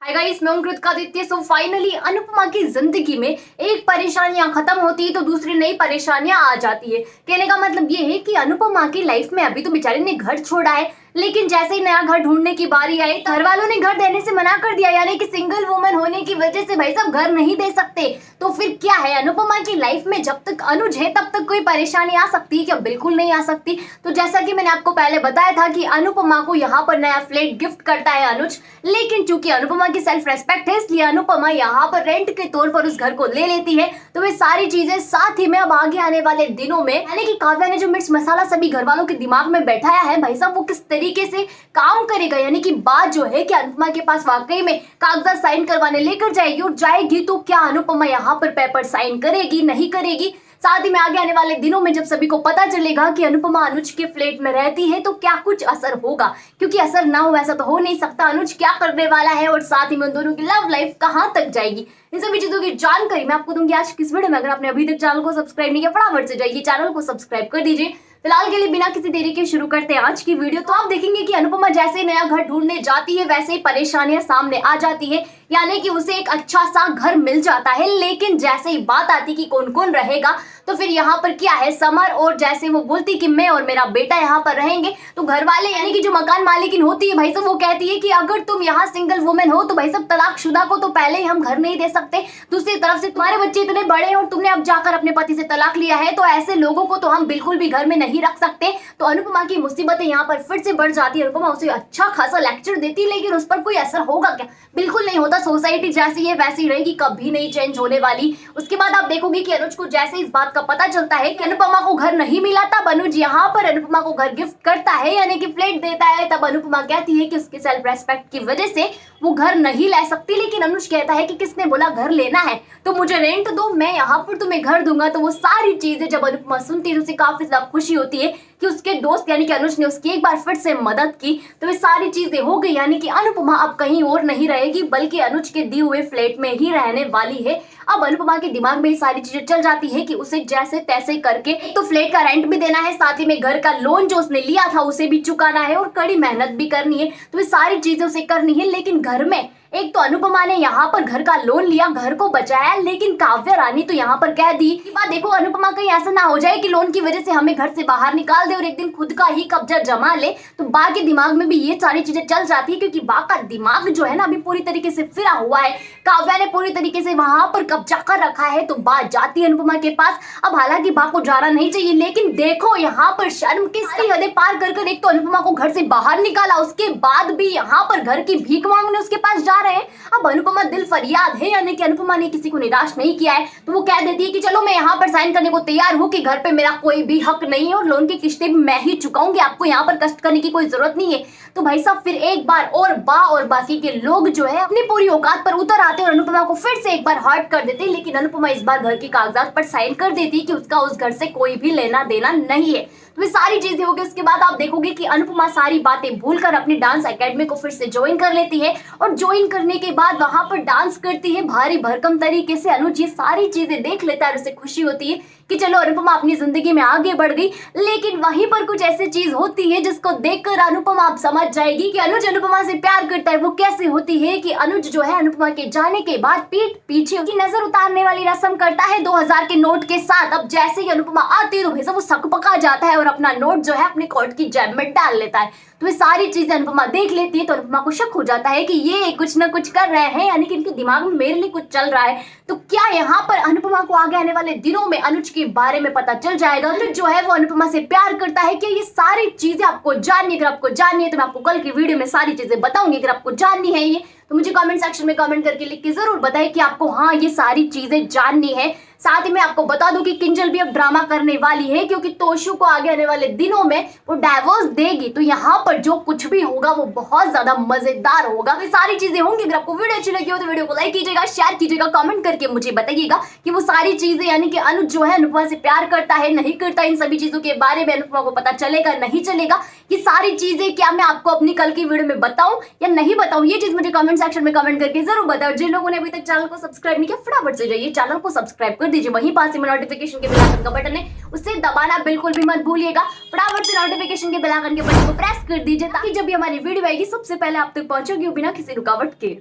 Hi guys, मैं हूं Kritika Aditya. So finally Anupama की जिंदगी में एक परेशानियां खत्म होती है तो दूसरी नई परेशानियां आ जाती है। कहने का मतलब ये है कि अनुपमा की लाइफ में अभी तो बेचारी ने घर छोड़ा है, लेकिन जैसे ही नया घर ढूंढने की बारी आई घर वालों ने घर देने से मना कर दिया। यानी कि सिंगल वुमन होने की वजह से भाई साहब घर नहीं दे सकते। तो फिर क्या है, अनुपमा की लाइफ में जब तक अनुज है तब तक कोई परेशानी आ सकती है क्या? बिल्कुल नहीं आ सकती। तो जैसा कि मैंने आपको पहले बताया था कि अनुपमा को यहाँ पर नया फ्लैट गिफ्ट करता है अनुज, लेकिन चूंकि अनुपमा की सेल्फ रेस्पेक्ट है इसलिए अनुपमा यहाँ पर रेंट के तौर पर उस घर को ले लेती है। तो वे सारी चीजें साथ ही में अब आगे आने वाले दिनों में, यानी कि काव्या ने जो मिर्च मसाला सभी घर वालों के दिमाग में बैठाया है भाई साहब, वो किस तरीके से काम करेगा। यानी कि बात जो है कि अनुपमा के पास वाकई में कागजात साइन करवाने लेकर जाएगी और जाएगी तो क्या अनुपमा यहाँ पर पेपर साइन करेगी, नहीं करेगी? साथ ही में आगे आने वाले दिनों में जब सभी को पता चलेगा कि अनुपमा अनुज के फ्लैट में रहती है तो क्या कुछ असर होगा, क्योंकि असर ना हो ऐसा तो हो नहीं सकता। अनुज क्या करने वाला है और साथ ही में उन दोनों की लव लाइफ कहां तक जाएगी, इन सभी चीजों की जानकारी मैं आपको दूंगी आज किस वीडियो में। अगर आपने अभी तक चैनल को सब्सक्राइब नहीं किया फटाफट से जाइए चैनल को सब्सक्राइब कर दीजिए। फिलहाल के लिए बिना किसी देरी के शुरू करते हैं आज की वीडियो। तो आप देखेंगे कि अनुपमा जैसे ही नया घर ढूंढने जाती है वैसे ही परेशानियां सामने आ जाती है। यानी कि उसे एक अच्छा सा घर मिल जाता है, लेकिन जैसे ही बात आती कि कौन कौन रहेगा तो फिर यहाँ पर क्या है, समर और जैसे वो बोलती कि मैं और मेरा बेटा यहाँ पर रहेंगे तो घर वाले यानी कि जो मकान मालिकिन होती है भाई साहब वो कहती है कि अगर तुम यहाँ सिंगल वुमेन हो तो भाई साहब तलाकशुदा को तो पहले ही हम घर नहीं दे सकते। दूसरी तरफ से तुम्हारे बच्चे इतने बड़े हैं और तुमने अब जाकर अपने पति से तलाक लिया है तो ऐसे लोगों को तो हम बिल्कुल भी घर में नहीं रख सकते। तो अनुपमा की मुसीबतें यहाँ पर फिर से बढ़ जाती है। अनुपमा उसे अच्छा खासा लेक्चर देती लेकिन उस पर कोई असर होगा क्या? बिल्कुल नहीं होता। सोसाइटी जैसी है वैसी रहेगी, कभी नहीं चेंज होने वाली। उसके बाद आप देखोगे कि अनुज को जैसे इस बात का पता चलता है कि अनुपमा को घर नहीं मिला तब अनुज यहाँ पर अनुपमा को घर गिफ्ट करता है, यानी कि फ्लैट देता है। तब अनुपमा कहती है कि उसकी सेल्फ रेस्पेक्ट की वजह से वो घर नहीं ले सकती, लेकिन अनुज कहता है कि किसने बोला घर लेना है, तो मुझे रेंट दो, मैं यहाँ पर तुम्हें घर दूंगा। तो वो सारी चीजें जब अनुपमा सुनती है तो उसे काफी ज्यादा खुशी होती है कि उसके दोस्त यानी कि अनुज ने उसकी एक बार फिर से मदद की। तो वे सारी चीजें हो गई, यानी कि अनुपमा अब कहीं और नहीं रहेगी बल्कि अनुज के दिए हुए फ्लैट में ही रहने वाली है। अब अनुपमा के दिमाग में ये सारी चीजें चल जाती है कि उसे जैसे तैसे करके तो फ्लैट का रेंट भी देना है, साथ ही में घर का लोन जो उसने लिया था उसे भी चुकाना है और कड़ी मेहनत भी करनी है। तो ये सारी चीजें उसे करनी है, लेकिन घर में एक तो अनुपमा ने यहाँ पर घर का लोन लिया, घर को बचाया, लेकिन काव्या रानी तो यहाँ पर कह दी कि बात देखो अनुपमा कहीं ऐसा ना हो जाए कि लोन की वजह से हमें घर से बाहर निकाल दे और एक दिन खुद का ही कब्जा जमा ले। तो बा के दिमाग में भी ये सारी चीजें चल जाती है, क्योंकि बा का दिमाग जो है ना अभी पूरी तरीके से फिरा हुआ है। काव्या ने पूरी तरीके से वहां पर कब्जा कर रखा है। तो बा जाती है अनुपमा के पास। अब हालांकि बा को जाना नहीं चाहिए, लेकिन देखो यहाँ पर शर्म किसकी हदें पार कर एक तो अनुपमा को घर से बाहर निकाला, उसके बाद भी यहाँ पर घर की भीख मांगने उसके पास जा रहे हैं। अब अनुपमा दिल फरियाद है, यानी कि अनुपमा ने किसी को निराश नहीं किया है। तो वो कह देती है कि चलो मैं यहाँ पर साइन करने को तैयार हूँ कि घर पे मेरा कोई भी हक नहीं है और लोन की किस्तें भी मैं ही चुकाऊंगी, आपको यहाँ पर कष्ट करने की कोई जरूरत नहीं है। तो भाई साहब फिर एक बार और बा और बाकी के लोग जो है अपनी पूरी औकात पर उतर आते हैं और अनुपमा को फिर से एक बार हर्ट कर देते हैं। लेकिन अनुपमा इस बार घर के कागजात पर साइन कर देती है कि उसका उस घर से कोई भी लेना देना नहीं है। तो ये सारी चीजें होगी। उसके बाद आप देखोगे कि अनुपमा सारी बातें भूलकर अपनी डांस एकेडमी को फिर से ज्वाइन कर लेती है और ज्वाइन करने के बाद वहां पर डांस करती है भारी भरकम तरीके से। अनुज ये सारी चीजें देख लेता है और उसे खुशी होती है कि चलो अनुपमा अपनी जिंदगी में आगे बढ़ गई। लेकिन वहीं पर कुछ ऐसी चीज होती है जिसको देखकर अनुपमा आप समझ जाएगी कि अनुज अनुपमा से प्यार करता है। वो कैसे होती है कि अनुज जो है अनुपमा के जाने के बाद पीठ पीछे उसकी नजर उतारने वाली रस्म करता है 2000 के नोट के साथ। अब जैसे ही अनुपमा आती है तो भाई साहब वो सकपका जाता है और अपना नोट जो है अपने कोट की जेब में डाल लेता है। तो ये सारी चीजें अनुपमा देख लेती है तो अनुपमा को शक हो जाता है कि ये कुछ ना कुछ कर रहे हैं, यानी कि इनके दिमाग में मेरे लिए कुछ चल रहा है। तो क्या यहाँ पर अनुपमा को आगे आने वाले दिनों में अनुज के बारे में पता चल जाएगा? अनुज जो है वो अनुपमा से प्यार करता है क्या? ये सारी चीजें आपको जाननी, अगर आपको जाननी है तो मैं आपको कल की वीडियो में सारी चीजें बताऊंगी। अगर आपको जाननी है ये तो मुझे कमेंट सेक्शन में कमेंट करके लिख के जरूर बताएं कि आपको हाँ ये सारी चीजें जाननी है। साथ ही मैं आपको बता दूं कि किंजल भी अब ड्रामा करने वाली है, क्योंकि तोशु को आगे आने वाले दिनों में वो डाइवोर्स देगी। तो यहाँ पर जो कुछ भी होगा वो बहुत ज्यादा मजेदार होगा। ये सारी चीजें होंगी। अगर आपको वीडियो अच्छी लगी हो तो वीडियो को लाइक कीजिएगा, शेयर कीजिएगा, कमेंट करके मुझे बताइएगा कि वो सारी चीजें यानी कि अनुज जो है अनुपमा से प्यार करता है नहीं करता, इन सभी चीजों के बारे में अनुपमा को पता चलेगा नहीं चलेगा। ये सारी चीजें क्या मैं आपको अपनी कल की वीडियो में बताऊं या नहीं बताऊं, ये चीज मुझे कमेंट सेक्शन में कमेंट करके जरूर बताओ। जिन लोगों ने अभी तक चैनल को सब्सक्राइब नहीं किया फटाफट से जाइए चैनल को सब्सक्राइब कर दीजिए। वहीं पास में नोटिफिकेशन के बेल आइकन का बटन है उसे दबाना बिल्कुल भी मत भूलिएगा। फटाफट से नोटिफिकेशन के बेल आइकन के बटन को प्रेस कर दीजिए ताकि जब भी हमारी वीडियो आएगी सबसे पहले आप तक पहुंचेगी बिना किसी रुकावट के।